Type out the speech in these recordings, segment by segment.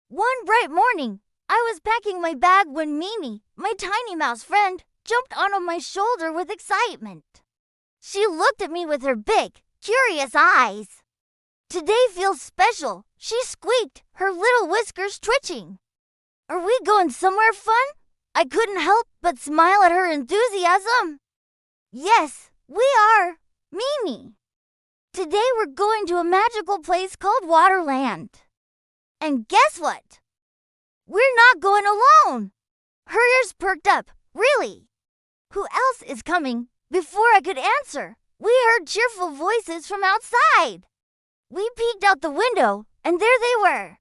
One bright morning, I was packing my bag when Mimi, my tiny mouse friend, jumped onto my shoulder with excitement. She looked at me with her big, curious eyes. "Today feels special," she squeaked, her little whiskers twitching. "Are we going somewhere fun?" I couldn't help but smile at her enthusiasm. "Yes, we are, Mimi. Today we're going to a magical place called Waterland. And guess what? We're not going alone." Her ears perked up. "Really? Who else is coming?" Before I could answer, we heard cheerful voices from outside. We peeked out the window, and there they were.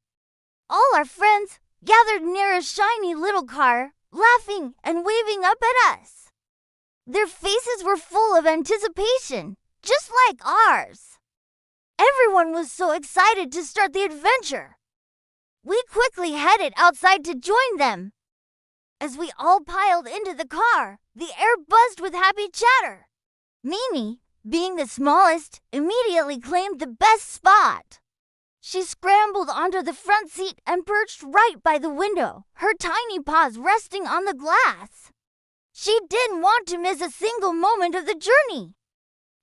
All our friends gathered near a shiny little car, laughing and waving up at us. Their faces were full of anticipation, just like ours. Everyone was so excited to start the adventure. We quickly headed outside to join them. As we all piled into the car, the air buzzed with happy chatter. Mimi, being the smallest, immediately claimed the best spot. She scrambled onto the front seat and perched right by the window, her tiny paws resting on the glass. She didn't want to miss a single moment of the journey.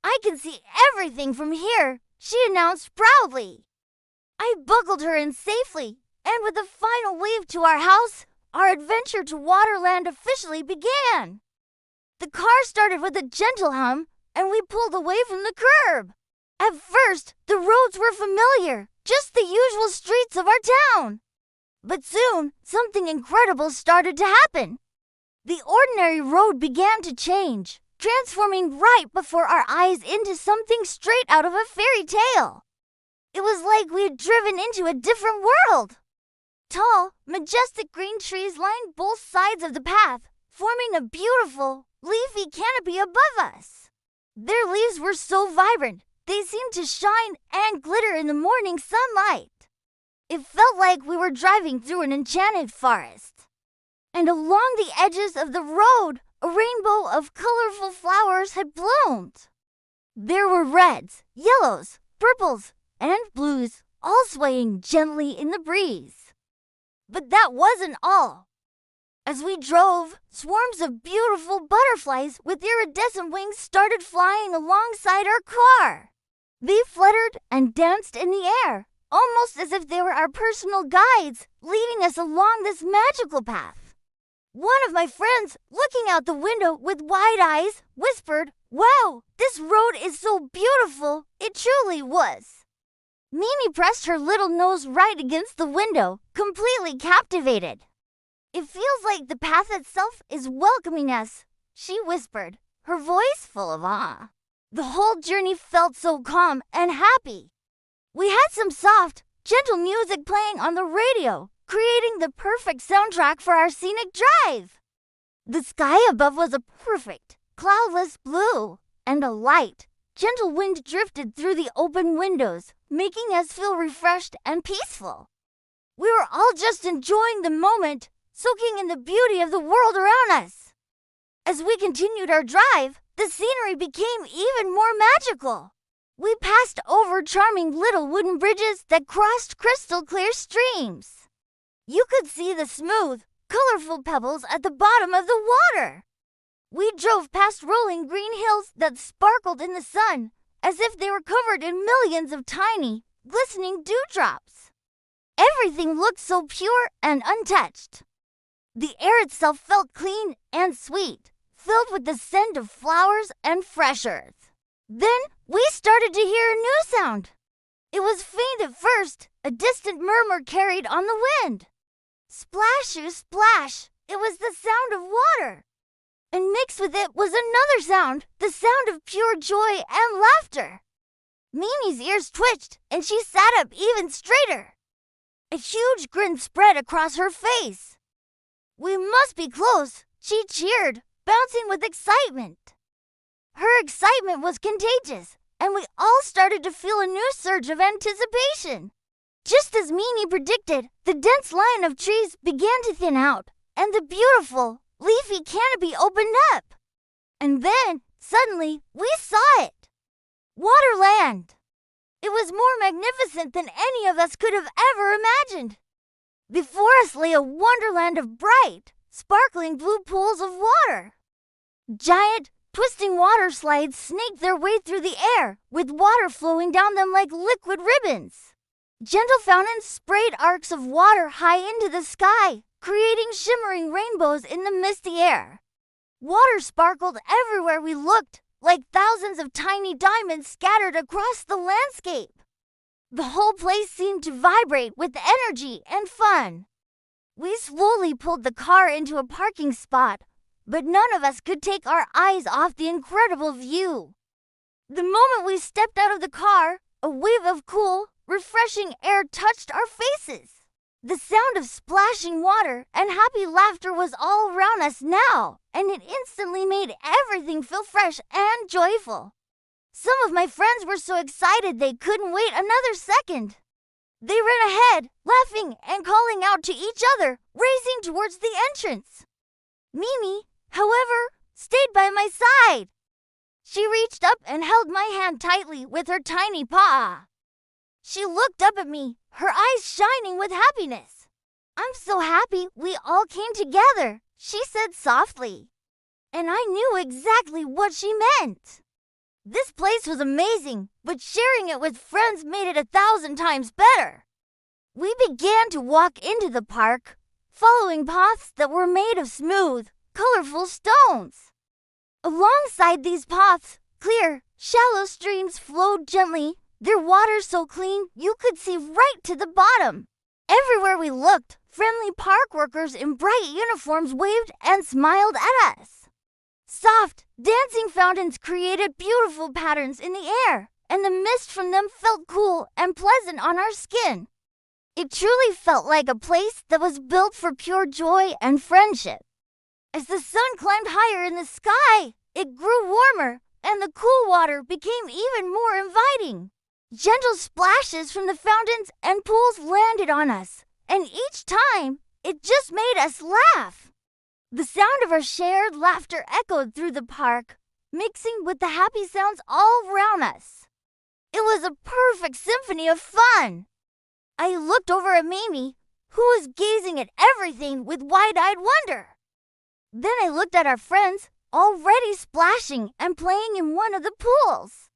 "I can see everything from here," she announced proudly. I buckled her in safely, and with a final wave to our house, our adventure to Waterland officially began. The car started with a gentle hum, and we pulled away from the curb. At first, the roads were familiar, just the usual streets of our town. But soon, something incredible started to happen. The ordinary road began to change, transforming right before our eyes into something straight out of a fairy tale. It was like we had driven into a different world. Tall, majestic green trees lined both sides of the path, forming a beautiful, leafy canopy above us. Their leaves were so vibrant, they seemed to shine and glitter in the morning sunlight. It felt like we were driving through an enchanted forest. And along the edges of the road, a rainbow of colorful flowers had bloomed. There were reds, yellows, purples, and blues, all swaying gently in the breeze. But that wasn't all. As we drove, swarms of beautiful butterflies with iridescent wings started flying alongside our car. They fluttered and danced in the air, almost as if they were our personal guides, leading us along this magical path. One of my friends, looking out the window with wide eyes, whispered, "Wow, this road is so beautiful." It truly was. Mimi pressed her little nose right against the window, completely captivated. "It feels like the path itself is welcoming us," she whispered, her voice full of awe. The whole journey felt so calm and happy. We had some soft, gentle music playing on the radio, creating the perfect soundtrack for our scenic drive. The sky above was a perfect, cloudless blue, and a light, gentle wind drifted through the open windows, making us feel refreshed and peaceful. We were all just enjoying the moment, soaking in the beauty of the world around us. As we continued our drive, the scenery became even more magical. We passed over charming little wooden bridges that crossed crystal clear streams. You could see the smooth, colorful pebbles at the bottom of the water. We drove past rolling green hills that sparkled in the sun, as if they were covered in millions of tiny, glistening dewdrops. Everything looked so pure and untouched. The air itself felt clean and sweet, filled with the scent of flowers and fresh earth. Then we started to hear a new sound. It was faint at first, a distant murmur carried on the wind. Splashy splash, it was the sound of water. And mixed with it was another sound, the sound of pure joy and laughter. Mimi's ears twitched, and she sat up even straighter. A huge grin spread across her face. "We must be close," she cheered, bouncing with excitement. Her excitement was contagious, and we all started to feel a new surge of anticipation. Just as Mimi predicted, the dense line of trees began to thin out, and the beautiful, leafy canopy opened up. And then, suddenly, we saw it. Waterland! It was more magnificent than any of us could have ever imagined. Before us lay a wonderland of bright, sparkling blue pools of water. Giant, twisting water slides snaked their way through the air, with water flowing down them like liquid ribbons. Gentle fountains sprayed arcs of water high into the sky, creating shimmering rainbows in the misty air. Water sparkled everywhere we looked, like thousands of tiny diamonds scattered across the landscape. The whole place seemed to vibrate with energy and fun. We slowly pulled the car into a parking spot, but none of us could take our eyes off the incredible view. The moment we stepped out of the car, a wave of cool, refreshing air touched our faces. The sound of splashing water and happy laughter was all around us now, and it instantly made everything feel fresh and joyful. Some of my friends were so excited they couldn't wait another second. They ran ahead, laughing and calling out to each other, racing towards the entrance. Mimi, however, stayed by my side. She reached up and held my hand tightly with her tiny paw. She looked up at me, her eyes shining with happiness. "I'm so happy we all came together," she said softly. And I knew exactly what she meant. This place was amazing, but sharing it with friends made it 1,000 times better. We began to walk into the park, following paths that were made of smooth, colorful stones. Alongside these paths, clear, shallow streams flowed gently, their water so clean you could see right to the bottom. Everywhere we looked, friendly park workers in bright uniforms waved and smiled at us. Soft, dancing fountains created beautiful patterns in the air, and the mist from them felt cool and pleasant on our skin. It truly felt like a place that was built for pure joy and friendship. As the sun climbed higher in the sky, it grew warmer, and the cool water became even more inviting. Gentle splashes from the fountains and pools landed on us, and each time, it just made us laugh. The sound of our shared laughter echoed through the park, mixing with the happy sounds all around us. It was a perfect symphony of fun. I looked over at Mimi, who was gazing at everything with wide-eyed wonder. Then I looked at our friends, already splashing and playing in one of the pools.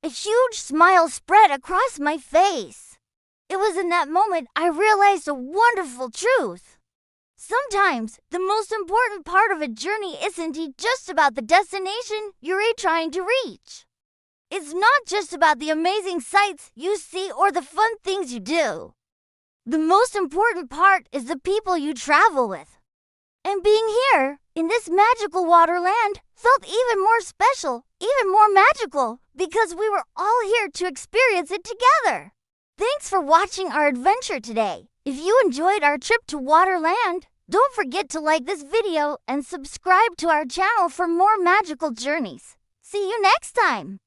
A huge smile spread across my face. It was in that moment I realized a wonderful truth. Sometimes, the most important part of a journey isn't just about the destination you're trying to reach. It's not just about the amazing sights you see or the fun things you do. The most important part is the people you travel with. And being here, in this magical waterland, felt even more special, even more magical, because we were all here to experience it together. Thanks for watching our adventure today. If you enjoyed our trip to Waterland, don't forget to like this video and subscribe to our channel for more magical journeys. See you next time!